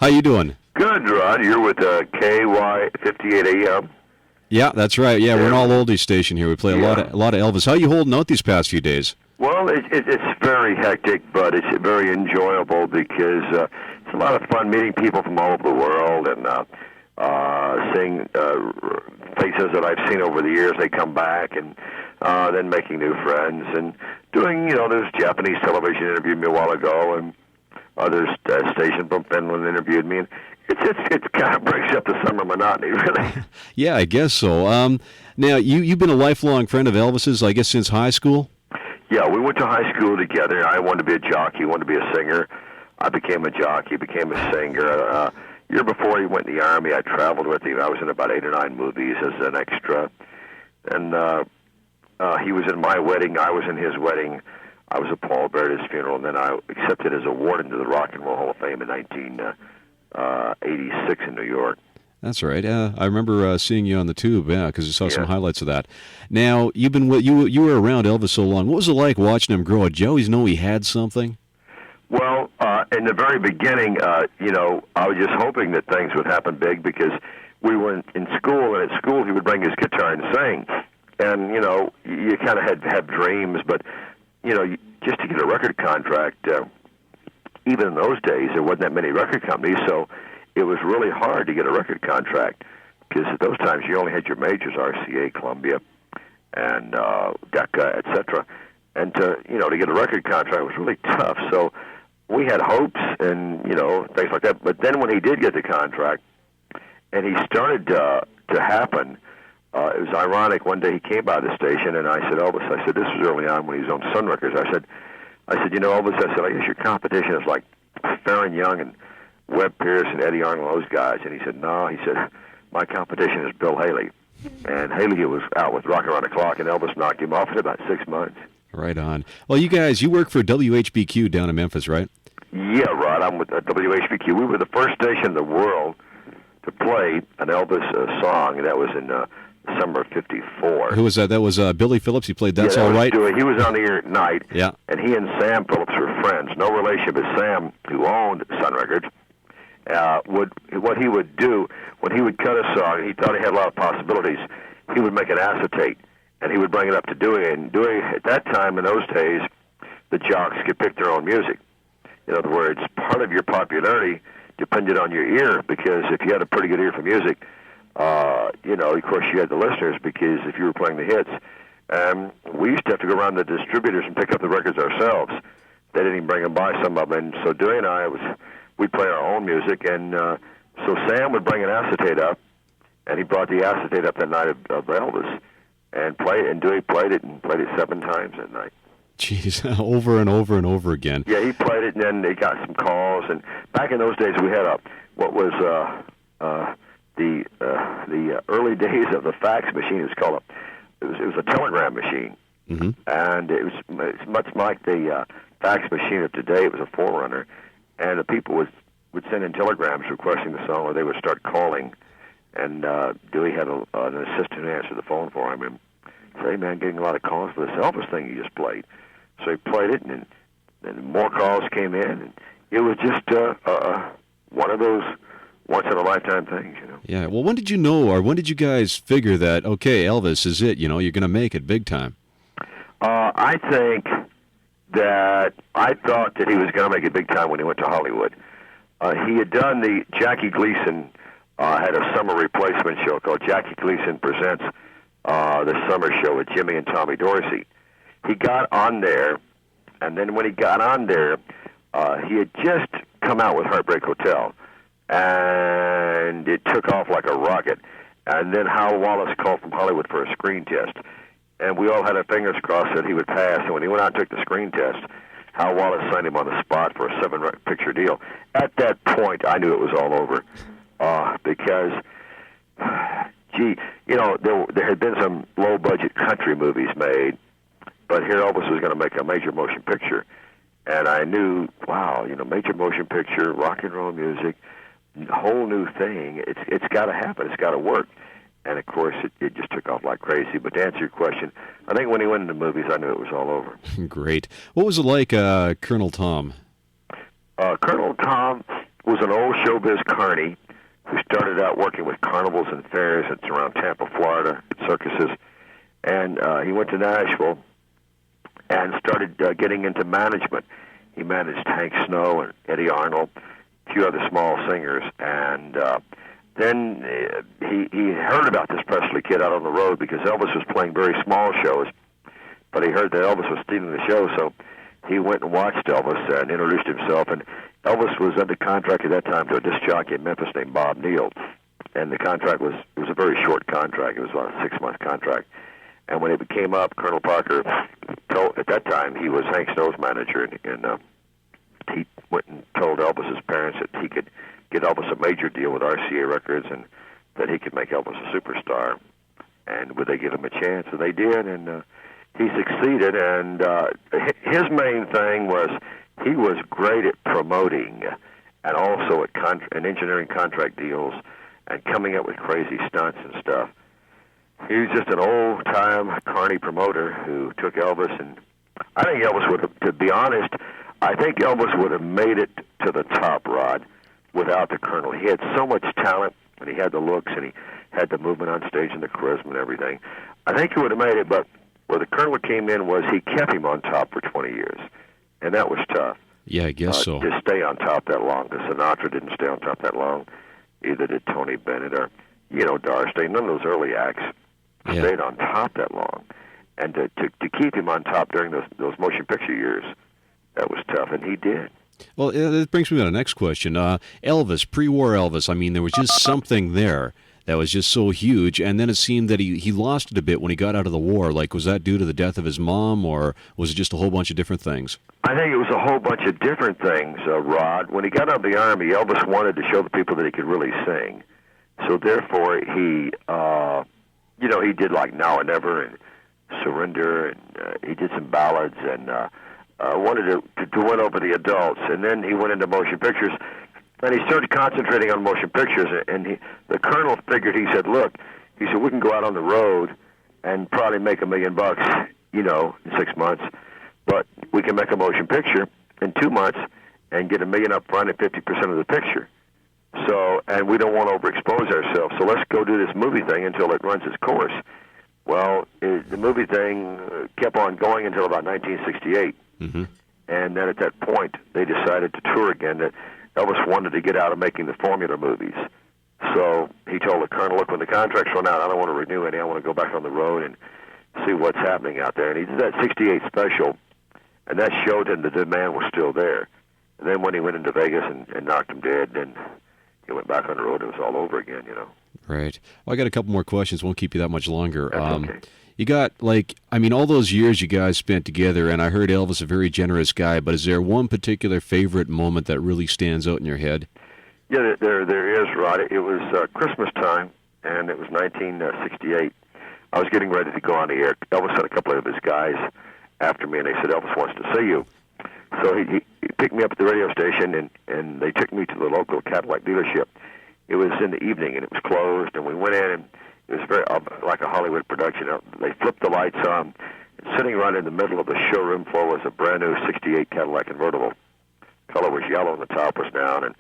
How you doing? Good, Rod. You're with KY 58 AM. Yeah, that's right. Yeah, we're an all oldies station here. We play a lot of Elvis. How you holding out these past few days? Well, it's very hectic, but it's very enjoyable because it's a lot of fun meeting people from all over the world and seeing faces that I've seen over the years. They come back and then making new friends and doing, there's Japanese television interviewed me a while ago, and other station from Finland interviewed me. And it kind of breaks up the summer monotony, really. Yeah, I guess so. Now, you've been a lifelong friend of Elvis's, I guess, since high school? Yeah, we went to high school together. I wanted to be a jockey, wanted to be a singer. I became a jockey, became a singer. Year before he went in the Army, I traveled with him. I was in about 8 or 9 movies as an extra. And he was in my wedding. I was in his wedding. I was at Paul Bear's funeral, and then I accepted his award into the Rock and Roll Hall of Fame in 1986 in New York. That's right. I remember seeing you on the tube, because I saw some highlights of that. Now, you were around Elvis so long. What was it like watching him grow? Did you always know he had something? Well, in the very beginning, I was just hoping that things would happen big because we were in school, and at school he would bring his guitar and sing. And, you kind of have dreams, but, just to get a record contract, even in those days, there wasn't that many record companies, so it was really hard to get a record contract because at those times you only had your majors, RCA, Columbia, and Decca, etc. And to get a record contract was really tough. So we had hopes and things like that. But then when he did get the contract, and he started to happen, it was ironic. One day he came by the station, and I said, Elvis, this was early on when he was on Sun Records. I said, Elvis, I guess your competition is like Farron Young and Webb Pierce and Eddie Arnold, those guys. And he said, no. He said, my competition is Bill Haley. And Haley was out with Rock Around the Clock, and Elvis knocked him off in about 6 months. Right on. Well, you work for WHBQ down in Memphis, right? Yeah, Rod. I'm with WHBQ. We were the first station in the world to play an Elvis song, and that was in December of '54. Who was that? That was Billy Phillips. He played That's All Right? He was on the air at night, yeah. And he and Sam Phillips were friends. No relationship with Sam, who owned Sun Records. What he would do when he would cut a song, he thought he had a lot of possibilities. He would make an acetate, and he would bring it up to Dewey. And Dewey, at that time, in those days, the jocks could pick their own music. In other words, part of your popularity depended on your ear, because if you had a pretty good ear for music, of course you had the listeners, because if you were playing the hits, we used to have to go around the distributors and pick up the records ourselves. They didn't even bring them by, some of them. And so Dewey and I we'd play our own music, and so Sam would bring an acetate up, and he brought the acetate up that night of Elvis, and played it, and Dewey played it 7 times that night. Jeez, over and over and over again. Yeah, he played it, and then they got some calls, and back in those days we had the early days of the fax machine. It was a telegram machine, mm-hmm. And it's much like the fax machine of today. It was a forerunner. And the people would send in telegrams requesting the song, or they would start calling. And Dewey had an assistant who answered the phone for him and say, hey, man, getting a lot of calls for this Elvis thing you just played. So he played it, and then more calls came in. And it was just one of those once-in-a-lifetime things, Yeah, well, when did you know, or when did you guys figure that, okay, Elvis is it, you're going to make it big time? I think that I thought that he was going to make it big time when he went to Hollywood. He had done Jackie Gleason had a summer replacement show called Jackie Gleason Presents the Summer Show with Jimmy and Tommy Dorsey. He got on there, and then when he got on there, he had just come out with Heartbreak Hotel, and it took off like a rocket. And then Hal Wallace called from Hollywood for a screen test. And we all had our fingers crossed that he would pass. And when he went out and took the screen test, Hal Wallace signed him on the spot for a 7-picture deal. At that point, I knew it was all over. Because, there had been some low-budget country movies made, but here Elvis was going to make a major motion picture. And I knew, wow, major motion picture, rock and roll music, whole new thing. It's got to happen. It's got to work. And, of course, it just took off like crazy. But to answer your question, I think when he went into movies, I knew it was all over. Great. What was it like, Colonel Tom? Colonel Tom, was an old showbiz carny who started out working with carnivals and fairs around Tampa, Florida, circuses. And he went to Nashville and started getting into management. He managed Hank Snow and Eddie Arnold, a few other small singers. And then he heard about this Presley kid out on the road because Elvis was playing very small shows. But he heard that Elvis was stealing the show, so he went and watched Elvis and introduced himself. And Elvis was under contract at that time to a disc jockey in Memphis named Bob Neal. And the contract was a very short contract. It was about a 6-month contract. And when it came up, Colonel Parker told, at that time, he was Hank Snow's manager, and he went and told Elvis's parents that he could get Elvis a major deal with RCA Records and that he could make Elvis a superstar. And would they give him a chance? And they did, and he succeeded. And his main thing was he was great at promoting and also at engineering contract deals and coming up with crazy stunts and stuff. He was just an old-time carny promoter who took Elvis, and I think Elvis would have, to be honest, I think Elvis would have made it to the top, Rod, without the Colonel. He had so much talent, and he had the looks, and he had the movement on stage and the charisma and everything. I think he would have made it, but where the Colonel came in was he kept him on top for 20 years, and that was tough. Yeah, I guess so. To stay on top that long, because Sinatra didn't stay on top that long. Either did Tony Bennett or, Doris Day. None of those early acts stayed on top that long. And to keep him on top during those motion picture years, that was tough, and he did. Well, it brings me to the next question. Elvis, pre-war Elvis, I mean, there was just something there that was just so huge, and then it seemed that he lost it a bit when he got out of the war. Like, was that due to the death of his mom, or was it just a whole bunch of different things? I think it was a whole bunch of different things, Rod. When he got out of the Army, Elvis wanted to show the people that he could really sing. So therefore, he did like Now or Never and Surrender, and he did some ballads, and wanted to win over the adults. And then he went into motion pictures, and he started concentrating on motion pictures. And the Colonel figured, he said, we can go out on the road and probably make $1 million, in 6 months, but we can make a motion picture in 2 months and get $1 million up front and 50% of the picture. So, and we don't want to overexpose ourselves, so let's go do this movie thing until it runs its course. Well, the movie thing kept on going until about 1968. Mm-hmm. And then at that point, they decided to tour again. That Elvis wanted to get out of making the formula movies. So he told the Colonel, look, when the contracts run out, I don't want to renew any. I want to go back on the road and see what's happening out there. And he did that 68 special, and that showed him the demand was still there. And then when he went into Vegas and knocked him dead, then he went back on the road. It was all over again, Right. Well, I got a couple more questions. Won't keep you that much longer. That's okay. You got, all those years you guys spent together, and I heard Elvis a very generous guy, but is there one particular favorite moment that really stands out in your head? Yeah, there is, Rod. It was Christmas time, and it was 1968. I was getting ready to go on the air. Elvis had a couple of his guys after me, and they said, Elvis wants to see you. So he picked me up at the radio station, and they took me to the local Cadillac dealership. It was in the evening, and it was closed, and we went in, and it was very like a Hollywood production. They flipped the lights on, and sitting right in the middle of the showroom floor was a brand-new 68 Cadillac convertible. Color was yellow, and the top was down, and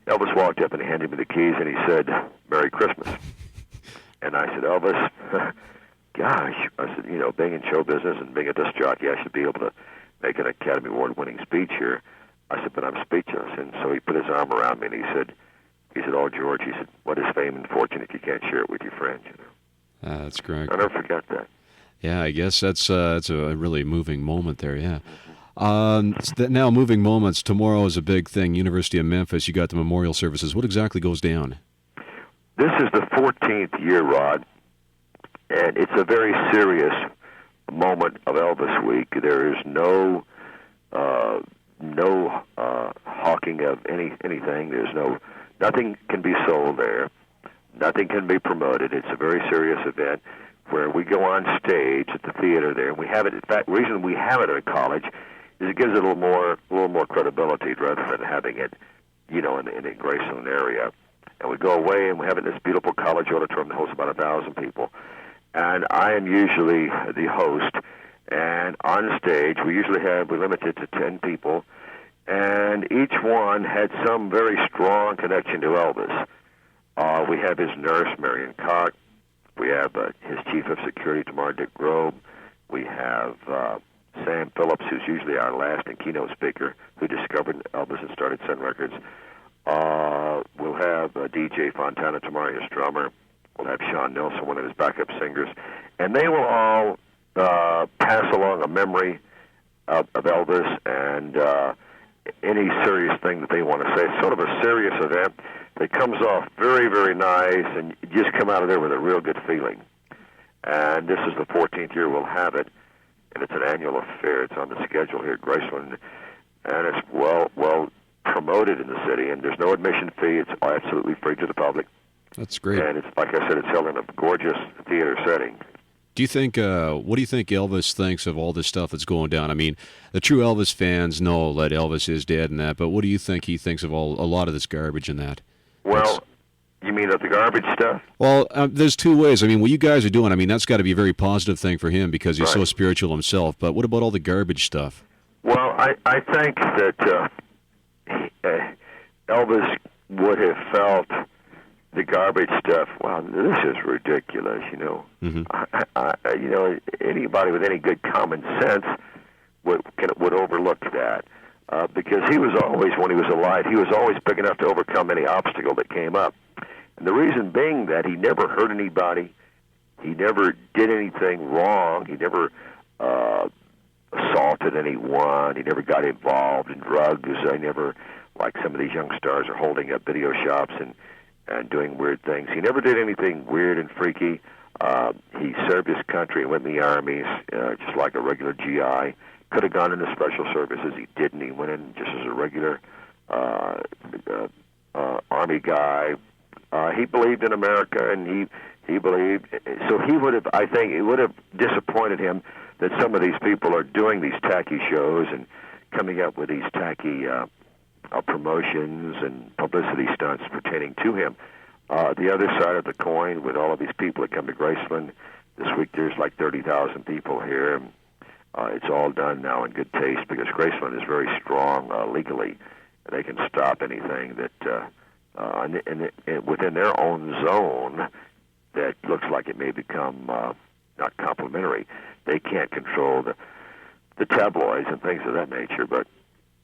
Elvis walked up and he handed me the keys, and he said, Merry Christmas. And I said, Elvis, gosh, I said, being in show business and being a disc jockey, I should be able to make an Academy Award-winning speech here. I said, but I'm speechless. And so he put his arm around me, and he said, oh, George, he said, what is fame and fortune if you can't share it with your friends, That's great. I'll never forget that. Yeah, I guess that's a really moving moment there, yeah. Now, moving moments, tomorrow is a big thing, University of Memphis, you got the memorial services. What exactly goes down? This is the 14th year, Rod, and it's a very serious moment of Elvis Week. There is no hawking of anything. There's nothing can be sold there. Nothing can be promoted. It's a very serious event where we go on stage at the theater there, and we have it. In fact, the reason we have it at a college is it gives it a little more credibility rather than having it, in a Graceland area. And we go away, and we have it in this beautiful college auditorium that hosts about 1,000 people. And I am usually the host. And on stage, we limit it to 10 people. and each one had some very strong connection to Elvis. We have his nurse, Marion Cock. We have his chief of security, Tamar Dick Grobe. We have Sam Phillips, who's usually our last and keynote speaker, who discovered Elvis and started Sun Records. We'll have DJ Fontana tomorrow, his drummer. We'll have Sean Nelson, one of his backup singers. And they will all pass along a memory of Elvis and any serious thing that they want to say. It's sort of a serious event that comes off very, very nice, and you just come out of there with a real good feeling. And this is the 14th year we'll have it, and it's an annual affair. It's on the schedule here at Graceland, and it's well promoted in the city, and there's no admission fee. It's absolutely free to the public. That's great. And it's, like I said, it's held in a gorgeous theater setting. Do you think? What do you think Elvis thinks of all this stuff that's going down? I mean, the true Elvis fans know that Elvis is dead and that, but what do you think he thinks of a lot of this garbage and that? Well, you mean of the garbage stuff? Well, there's two ways. I mean, what you guys are doing, I mean, that's got to be a very positive thing for him because he's so spiritual himself. But what about all the garbage stuff? Well, I think that Elvis would have felt the garbage stuff. Wow, this is ridiculous. You know, you know, anybody with any good common sense would overlook that. Because he was always, when he was alive, he was always big enough to overcome any obstacle that came up. And the reason being that he never hurt anybody, he never did anything wrong, he never assaulted anyone, he never got involved in drugs, he never, like some of these young stars are holding up video shops and doing weird things. He never did anything weird and freaky. He served his country and went in the armies, just like a regular GI. Could have gone into special services. He didn't. He went in just as a regular Army guy. He believed in America, and he believed. So he would have, I think, it would have disappointed him that some of these people are doing these tacky shows and coming up with these tacky promotions and publicity stunts pertaining to him. The other side of the coin, with all of these people that come to Graceland, this week there's like 30,000 people here. It's all done now in good taste because Graceland is very strong legally. They can stop anything that within their own zone that looks like it may become not complimentary. They can't control the tabloids and things of that nature, but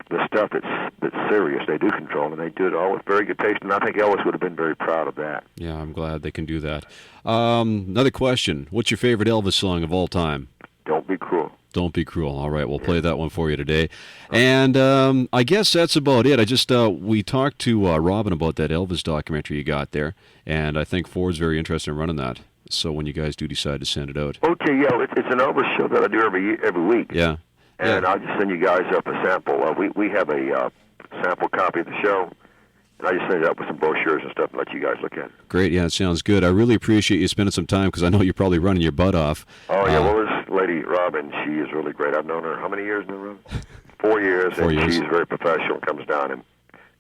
the stuff that's serious, they do control, and they do it all with very good taste, and I think Elvis would have been very proud of that. Yeah, I'm glad they can do that. Another question. What's your favorite Elvis song of all time? Don't Be Cruel. Don't Be Cruel. All right, we'll play that one for you today. And I guess that's about it. I just we talked to Robin about that Elvis documentary you got there, and I think Ford's very interested in running that. So when you guys do decide to send it out. Okay, yeah, it's an Elvis show that I do every week. Yeah. And I'll just send you guys up a sample. We have a sample copy of the show, and I just send it up with some brochures and stuff and let you guys look at it. Great, yeah, it sounds good. I really appreciate you spending some time because I know you're probably running your butt off. Oh, yeah, well, this lady, Robin, she is really great. I've known her how many years now, Robin? 4 years, 4 years. She's very professional, comes down and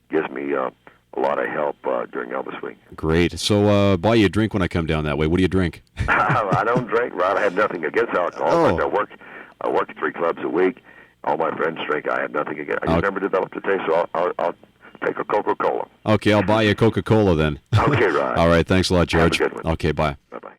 gives me a lot of help during Elvis Week. Great. So buy you a drink when I come down that way. What do you drink? I don't drink, Rod. I have nothing against alcohol. Oh. In fact, I work 3 clubs a week. All my friends drink. I have nothing against. I just never developed a taste, so I'll take a Coca-Cola. Okay, I'll buy you a Coca-Cola then. Okay, Rod. All right, thanks a lot, George. Have a good one. Okay, bye. Bye-bye.